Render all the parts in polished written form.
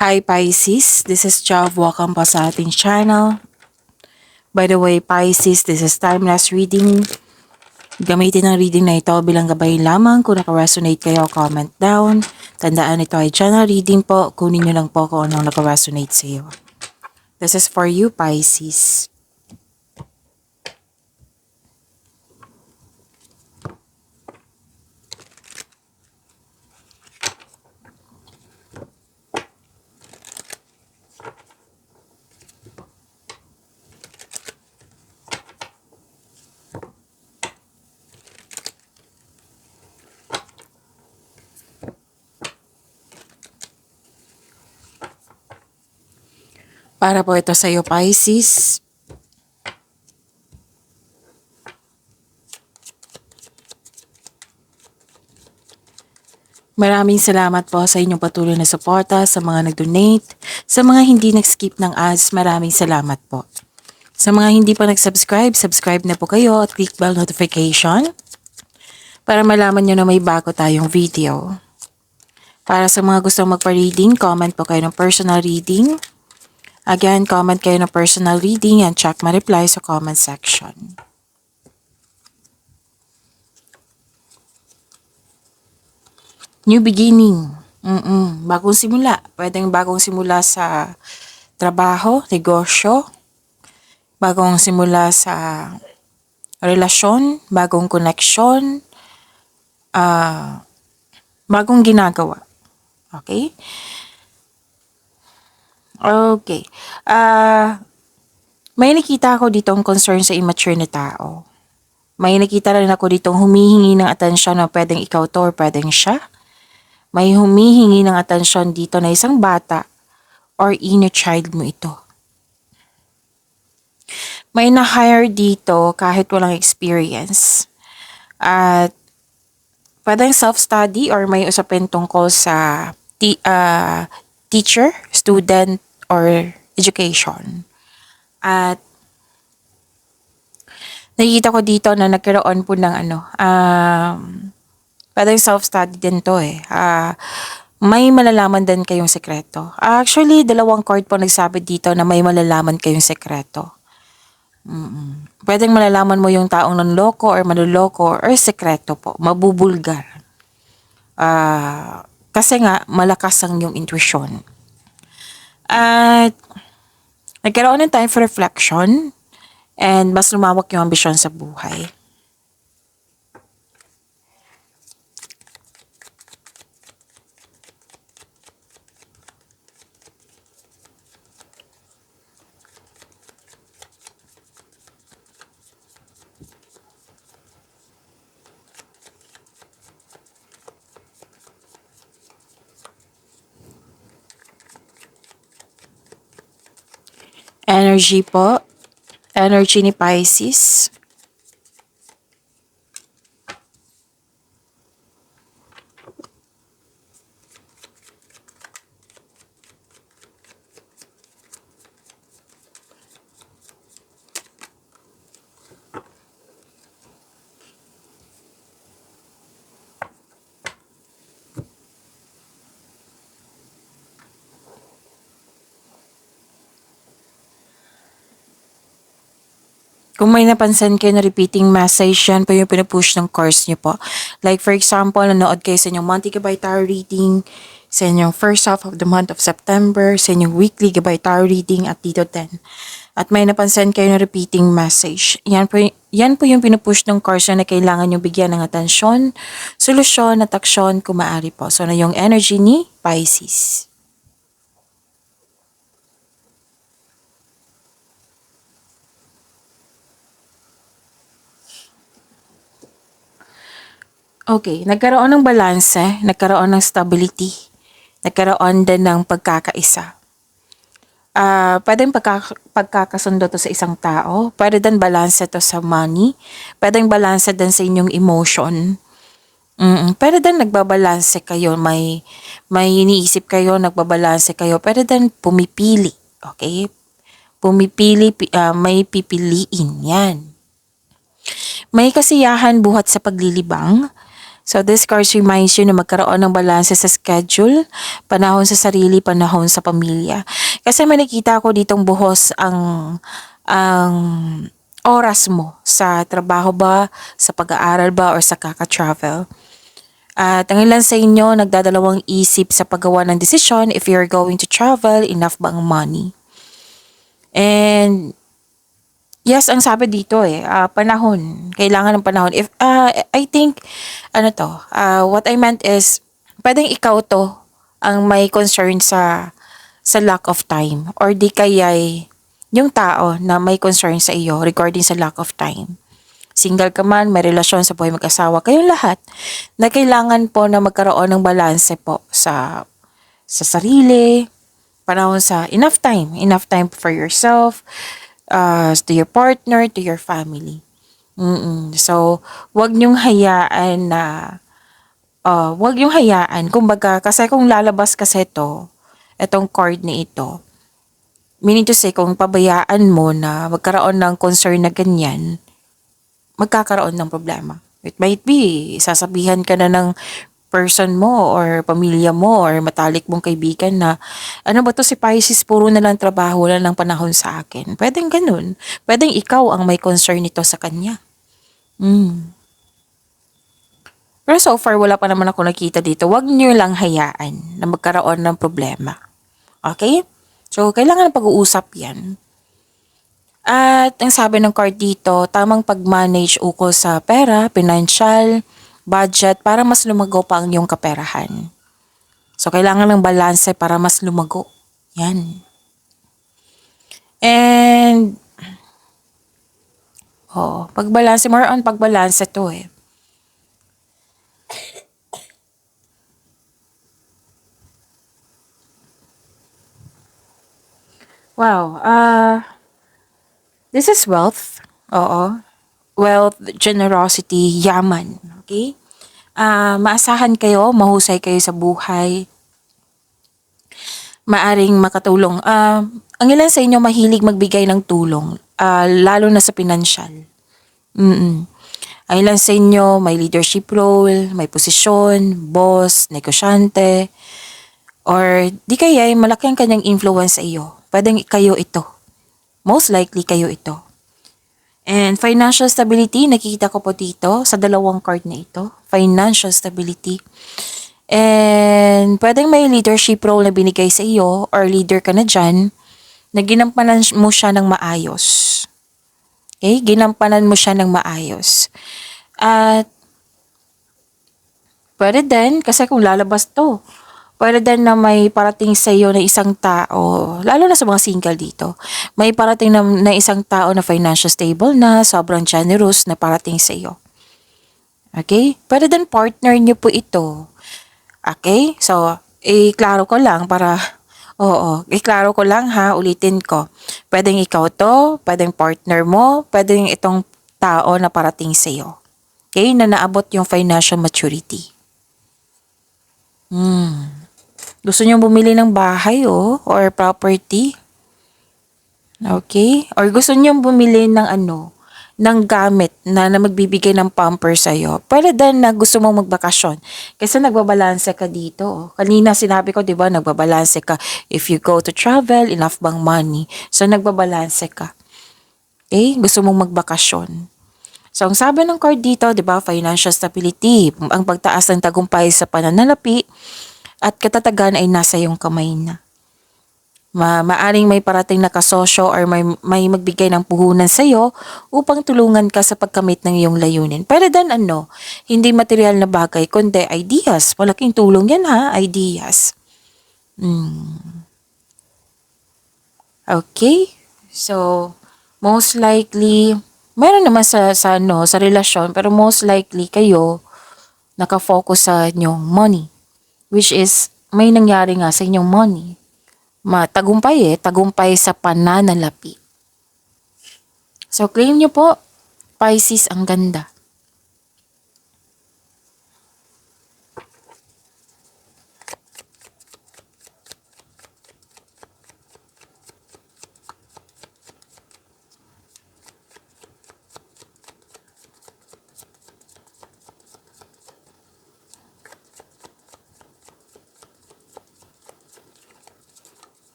Hi Pisces, this is Jav. Welcome po sa ating channel. By the way, Pisces, this is timeless reading. Gamitin ang reading na ito bilang gabay lamang. Kung naka-resonate kayo, comment down. Tandaan, ito ay channel reading po. Kunin nyo lang po kung anong naka-resonate sa iyo. This is for you, Pisces. Para po ito sa iyo, Pisces. Maraming salamat po sa inyong patuloy na suporta, sa mga nag-donate, sa mga hindi nag-skip ng ads, maraming salamat po. Sa mga hindi pa nag-subscribe, subscribe na po kayo at click bell notification para malaman nyo na may bago tayong video. Para sa mga gustong magpa-reading, comment po kayo ng personal reading. Again, comment kayo ng personal reading and check my reply sa comment section. New beginning. Bagong simula. Pwedeng bagong simula sa trabaho, negosyo, bagong simula sa relasyon, bagong koneksyon, bagong ginagawa. Okay? Okay. May nakita ako ditong concern sa immature na tao. May nakita rin ako ditong humihingi ng atensyon na pwedeng ikaw to or pwedeng siya. May humihingi ng atensyon dito na isang bata or inner child mo ito. May na-hire dito kahit walang experience. At pwedeng self-study or may usapin tungkol sa teacher, student, or education. At nakikita ko dito na nagkaroon po ng pwedeng self-study din to eh. May malalaman din kayong sekreto. Actually, dalawang card po nagsabi dito na may malalaman kayong sekreto. Pwedeng malalaman mo yung taong nanloko or manloloko or sekreto po. Mabubulgar. Kasi nga, malakas ang yung intuition. At nagkaroon ng time for reflection and mas lumawak yung ambisyon sa buhay. Energy po. Energy ni Pisces. Kung may napansin kayo na repeating message, yan po yung pinupush ng course nyo po. Like for example, nanood kayo sa inyong monthly gabay tarot reading, sa inyong first half of the month of September, sa inyong weekly gabay tarot reading at dito 10. At may napansin kayo na repeating message. Yan po yung pinupush ng course na kailangan nyo bigyan ng atensyon, solusyon at aksyon kung maaari po. So na yung energy ni Pisces. Okay, nagkaroon ng balanse, nagkaroon ng stability, nagkaroon din ng pagkakaisa. Pwedeng pagkakasundo to sa isang tao, pwede din balanse to sa money, pwedeng balanse din sa inyong emotion. Pwede din nagbabalanse kayo, may iniisip kayo, nagbabalanse kayo, pwede din pumipili, okay? Pumipili, may pipiliin, yan. May kasiyahan buhat sa paglilibang, So this cards reminds you na magkaroon ng balanse sa schedule, panahon sa sarili, panahon sa pamilya. Kasi may nakita ko ditong buhos ang oras mo sa trabaho ba, sa pag-aaral ba, or sa kaka-travel. At ang ilan sa inyo nagdadalawang isip sa paggawa ng desisyon if you're going to travel, enough ba ang money? And yes, ang sabi dito panahon. Kailangan ng panahon. I think, what I meant is, pwedeng ikaw to ang may concern sa lack of time. Or di kaya'y yung tao na may concern sa iyo regarding sa lack of time. Single ka man, may relasyon sa buhay mag-asawa, kayong lahat na kailangan po na magkaroon ng balanse po sa sarili, panahon sa enough time for yourself, to your partner, to your family. So, wag niyong hayaan, kumbaga, kasi kung lalabas kasi itong card na ito, meaning to say, kung pabayaan mo na magkaroon ng concern na ganyan, magkakaroon ng problema. It might be, sasabihan ka na ng person mo or pamilya mo or matalik mong kaibigan na ano ba to si Pisces, puro na lang trabaho, wala ng panahon sa akin. Pwedeng ganun. Pwedeng ikaw ang may concern nito sa kanya. Pero so far, wala pa naman ako nakita dito. Huwag niyo lang hayaan na magkaroon ng problema. Okay? So, kailangan pag-uusap yan. At ang sabi ng card dito, tamang pag-manage ukol sa pera, financial, budget, para mas lumago pa ang iyong kaperahan. So, kailangan ng balanse para mas lumago. Yan. And, pagbalanse, more on pagbalanse to eh. Wow, this is wealth. Oo. Wealth, generosity, yaman. Okay? Maasahan kayo, mahusay kayo sa buhay. Maaring makatulong. Ang ilan sa inyo mahilig magbigay ng tulong, lalo na sa pinansyal. Ang ilan sa inyo may leadership role, may posisyon, boss, negosyante, or di kaya ay malaki ang kanyang influence sa iyo. Pwedeng kayo ito. Most likely kayo ito. And financial stability, nakikita ko po dito sa dalawang card na ito. Financial stability. And pwedeng may leadership role na binigay sa iyo or leader ka na dyan na ginampanan mo siya ng maayos. Okay? Ginampanan mo siya ng maayos. At pwede din, kasi kung lalabas to, pwede din na may parating sa iyo na isang tao, lalo na sa mga single dito, may parating na isang tao na financial stable na, sobrang generous na parating sa iyo. Okay? Pwede din partner niyo po ito. Okay? So, iklaro ko lang iklaro ko lang ha, ulitin ko. Pwedeng ikaw to, pwedeng partner mo, pwedeng itong tao na parating sa iyo. Okay? Na naabot yung financial maturity. Gusto niyo bumili ng bahay or property? Okay? Or gusto niyo bumili ng ng gamit na magbibigay ng pamper sa'yo. Pwede din na gusto mong magbakasyon. Kasi nagbabalanse ka dito. Kanina sinabi ko, di ba, nagbabalanse ka. If you go to travel, enough bang money? So, nagbabalanse ka. Okay? Gusto mong magbakasyon. So, ang sabi ng card dito, di ba, financial stability, ang pagtaas ng tagumpay sa pananalapi, at katatagan ay nasa iyong kamay na. Maaring may parating na kasosyo or may magbigay ng puhunan sa iyo upang tulungan ka sa pagkamit ng iyong layunin. Pero then hindi material na bagay, kundi ideas. Malaking tulong yan ha, ideas. Okay? So, most likely, meron naman sa relasyon, pero most likely kayo nakafocus sa inyong money. Which is, may nangyari nga sa inyong money. Tagumpay sa pananalapi. So, claim nyo po, Pisces, ang ganda.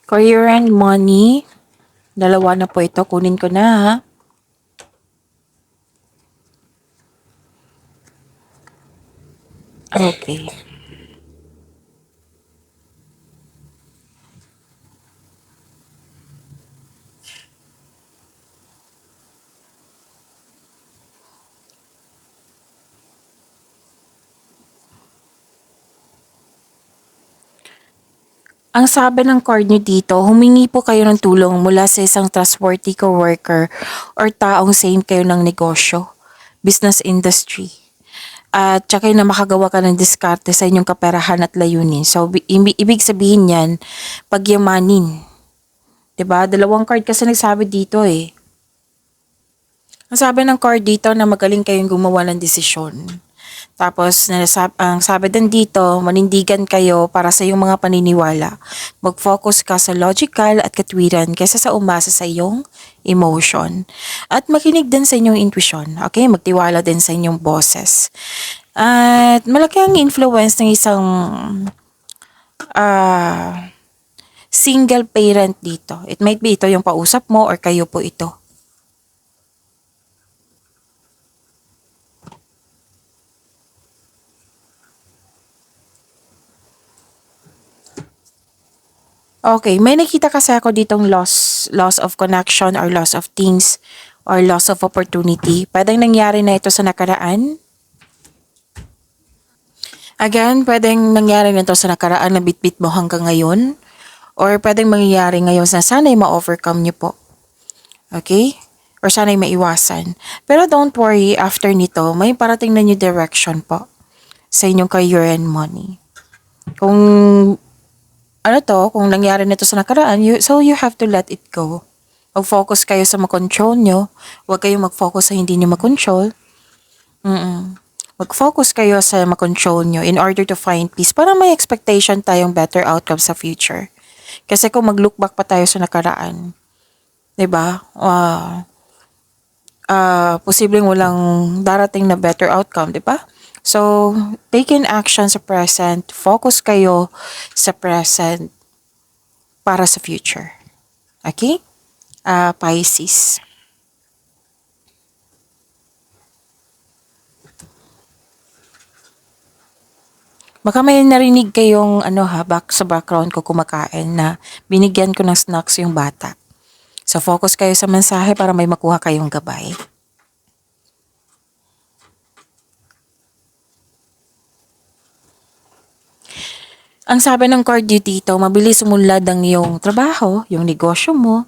Career and money. Dalawa na po ito. Kunin ko na ha. Okay. Ang sabi ng card nyo dito, humingi po kayo ng tulong mula sa isang trustworthy coworker or taong same kayo ng negosyo, business industry. At tsaka na makagawa ka ng diskarte sa inyong kaperahan at layunin. So, ibig sabihin yan, pagyamanin. 'Di ba? Dalawang card kasi nagsabi dito eh. Ang sabi ng card dito na magaling kayong gumawa ng desisyon. Tapos, ang sabi din dito, manindigan kayo para sa iyong mga paniniwala. Mag-focus ka sa logical at katwiran kaysa sa umasa sa iyong emotion. At makinig din sa inyong intuition. Okay? Magtiwala din sa inyong boses. At malaki ang influence ng isang single parent dito. It might be ito yung pausap mo or kayo po ito. Okay, may nakita kasi ako ditong loss of connection or loss of things or loss of opportunity. Pwedeng nangyari na ito sa nakaraan. Again, pwedeng nangyari na ito sa nakaraan na bitbit mo hanggang ngayon. Or pwedeng mangyayari ngayon na sana'y ma-overcome niyo po. Okay? Or sana'y maiwasan. Pero don't worry, after nito, may parating na new direction po sa inyong career and money. Kung kung nangyari nito sa nakaraan, so you have to let it go. Mag-focus kayo sa makontrol nyo. Huwag kayong mag-focus sa hindi nyo makontrol. Mag-focus kayo sa makontrol nyo in order to find peace para may expectation tayong better outcome sa future. Kasi kung mag-look back pa tayo sa nakaraan, 'di ba? Posibleng walang darating na better outcome, 'di ba? So, take in action sa present, focus kayo sa present para sa future. Okay? Pisces. Baka may narinig kayong back sa background ko kumakain na binigyan ko ng snacks yung bata. So, focus kayo sa mensahe para may makuha kayong gabay. Ang sabi ng card dito, mabilis umunlad ang iyong trabaho, yung negosyo mo,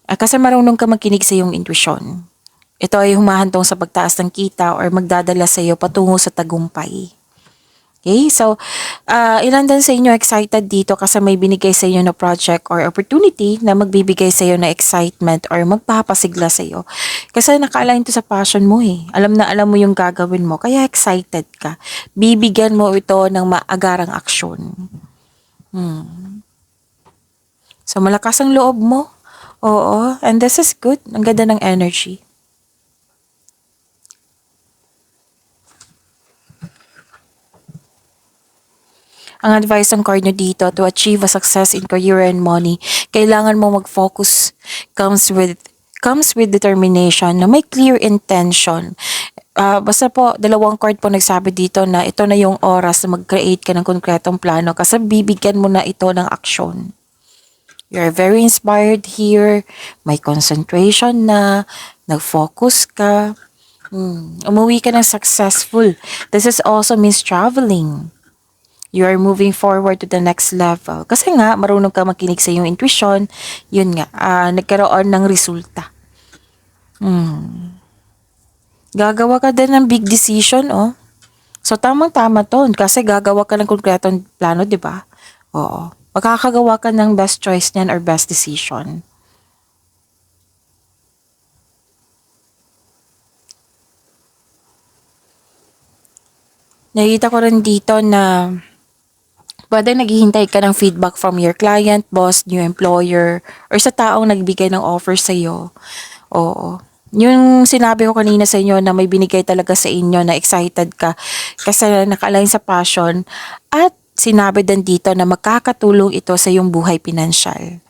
kasi marunong ka makinig sa iyong intuition. Ito ay humahantong sa pagtaas ng kita or magdadala sa iyo patungo sa tagumpay. Okay, so ilan din sa inyo excited dito kasi may binigay sa inyo na project or opportunity na magbibigay sa iyo na excitement or magpapasigla sa iyo. Kasi naka-align to sa passion mo eh. Alam na alam mo yung gagawin mo, kaya excited ka. Bibigyan mo ito ng maagarang aksyon. So malakas ang loob mo. Oo, and this is good. Ang ganda ng energy. Ang advice ng card nyo dito, to achieve a success in career and money, kailangan mo mag-focus, comes with determination, na may clear intention. Basta po, dalawang card po nagsabi dito na ito na yung oras na mag-create ka ng konkretong plano kasi bibigyan mo na ito ng aksyon. You're very inspired here, may concentration na, nag-focus ka, umuwi ka ng successful. This is also means traveling. You are moving forward to the next level. Kasi nga, marunong ka makinig sa iyong intuition, yun nga, nagkaroon ng resulta. Gagawa ka din ng big decision, oh. So, tamang-tama to. Kasi gagawa ka ng konkretong plano, di ba? Oo. Makakagawa ka ng best choice niyan or best decision. Nakita ko rin dito na pwede naghihintay ka ng feedback from your client, boss, new employer, or sa taong nagbigay ng offer sa iyo. Oo. Yung sinabi ko kanina sa inyo na may binigay talaga sa inyo na excited ka kasi naka-align sa passion at sinabi din dito na makakatulong ito sa iyong buhay pinansyal.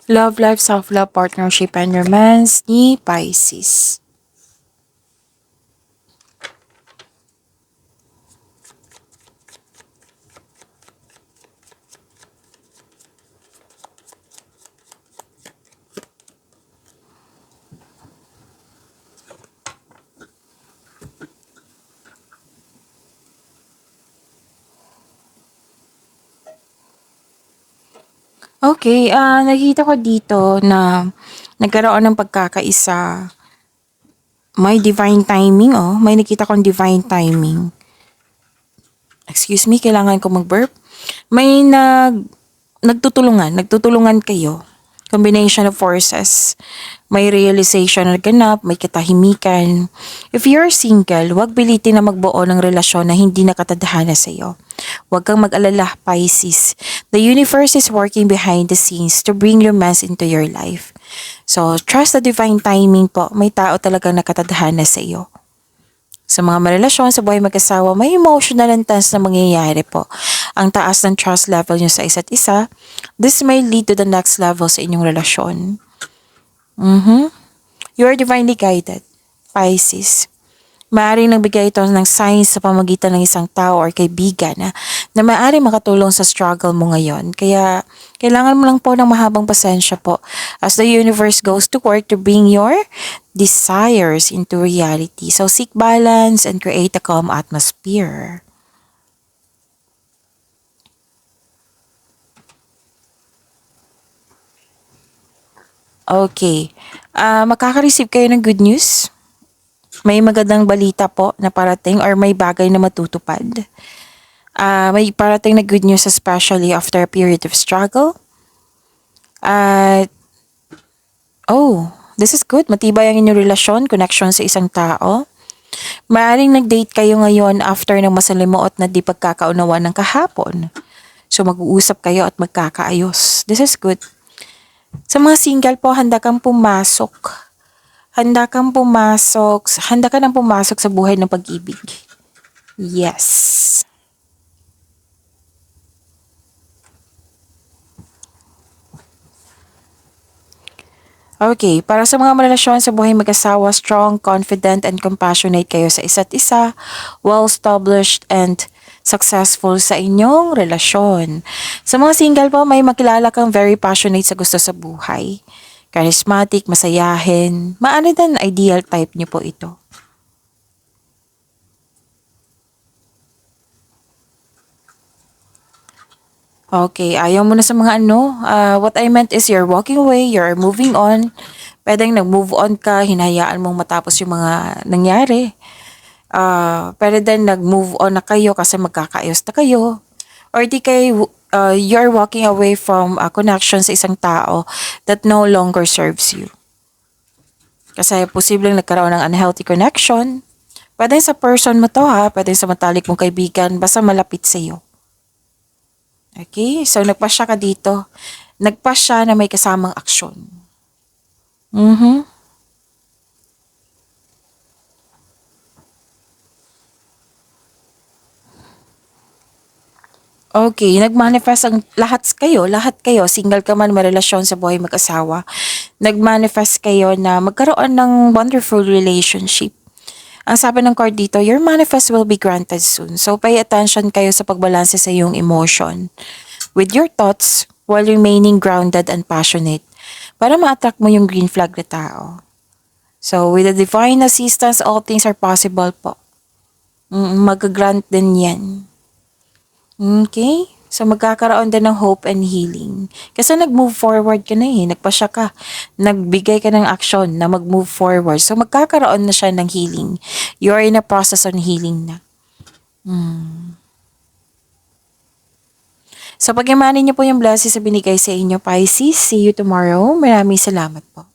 Love life, self-love, partnership, and romance ni Pisces. Okay, nakita ko dito na nagkaroon ng pagkakaisa. May divine timing, oh. May nakita kong divine timing. Excuse me, kailangan ko mag-burp. May nagtutulungan kayo. Combination of forces. May realization na ganap, may katahimikan. If you're single, huwag pilitin na magbuo ng relasyon na hindi nakatadhana sa iyo. Huwag kang mag-alala, Pisces. The universe is working behind the scenes to bring romance into your life. So, trust the divine timing po. May tao talagang nakatadhana sa iyo. Sa mga marelasyon sa buhay mag-asawa, may emotional and tense na mangyayari po. Ang taas ng trust level nyo sa isa't isa, this may lead to the next level sa inyong relasyon. You are divinely guided, Pisces. Maaaring nagbigay ito ng signs sa pamagitan ng isang tao or kaibigan na maaaring makatulong sa struggle mo ngayon. Kaya kailangan mo lang po ng mahabang pasensya po as the universe goes to work to bring your desires into reality. So seek balance and create a calm atmosphere. Okay. Makaka-receive kayo ng good news. May magandang balita po na parating or may bagay na matutupad. May parating na good news especially after a period of struggle. At, this is good. Matibay ang inyong relasyon, connection sa isang tao. Maaring nag-date kayo ngayon after ng masalimuot na di pagkakaunawan ng kahapon. So mag-uusap kayo at magkakaayos. This is good. Sa mga single po, handa ka nang pumasok sa buhay ng pag-ibig. Yes. Okay, para sa mga relasyon sa buhay mag-asawa, strong, confident, and compassionate kayo sa isa't isa, well-established, and successful sa inyong relasyon. Sa mga single po, may makilala kang very passionate sa gusto sa buhay. Charismatic, masayahin, maano din ideal type niyo po ito. Okay, ayaw mo na sa mga what I meant is you're walking away, you're moving on. Pwedeng nag-move on ka, hinayaan mong matapos yung mga nangyari. Pero then nag-move on na kayo kasi magkakaayos na kayo. Or di kayo, you're walking away from a connection sa isang tao that no longer serves you. Kasi posibleng nagkaroon ng unhealthy connection. Pwedeng sa person mo to pwedeng sa matalik mong kaibigan, basta malapit sa iyo. Okay, so nagpasya ka dito. Nagpasya na may kasamang aksyon. Okay, nag-manifest ang lahat kayo, single ka man, may relasyon sa buhay mag-asawa. Nag-manifest kayo na magkaroon ng wonderful relationship. Ang sabi ng card dito, your manifest will be granted soon. So pay attention kayo sa pagbalanse sa iyong emotion with your thoughts while remaining grounded and passionate para ma-attract mo yung green flag na tao. So with the divine assistance, all things are possible po. Mag-grant din yan. Okay? So, magkakaroon din ng hope and healing. Kasi nag-move forward ka na eh. Nagpasya ka. Nagbigay ka ng action na mag-move forward. So, magkakaroon na siya ng healing. You are in a process on healing na. So, pag-imanin niyo po yung blessings na binigay sa inyo, Pisces. See you tomorrow. Maraming salamat po.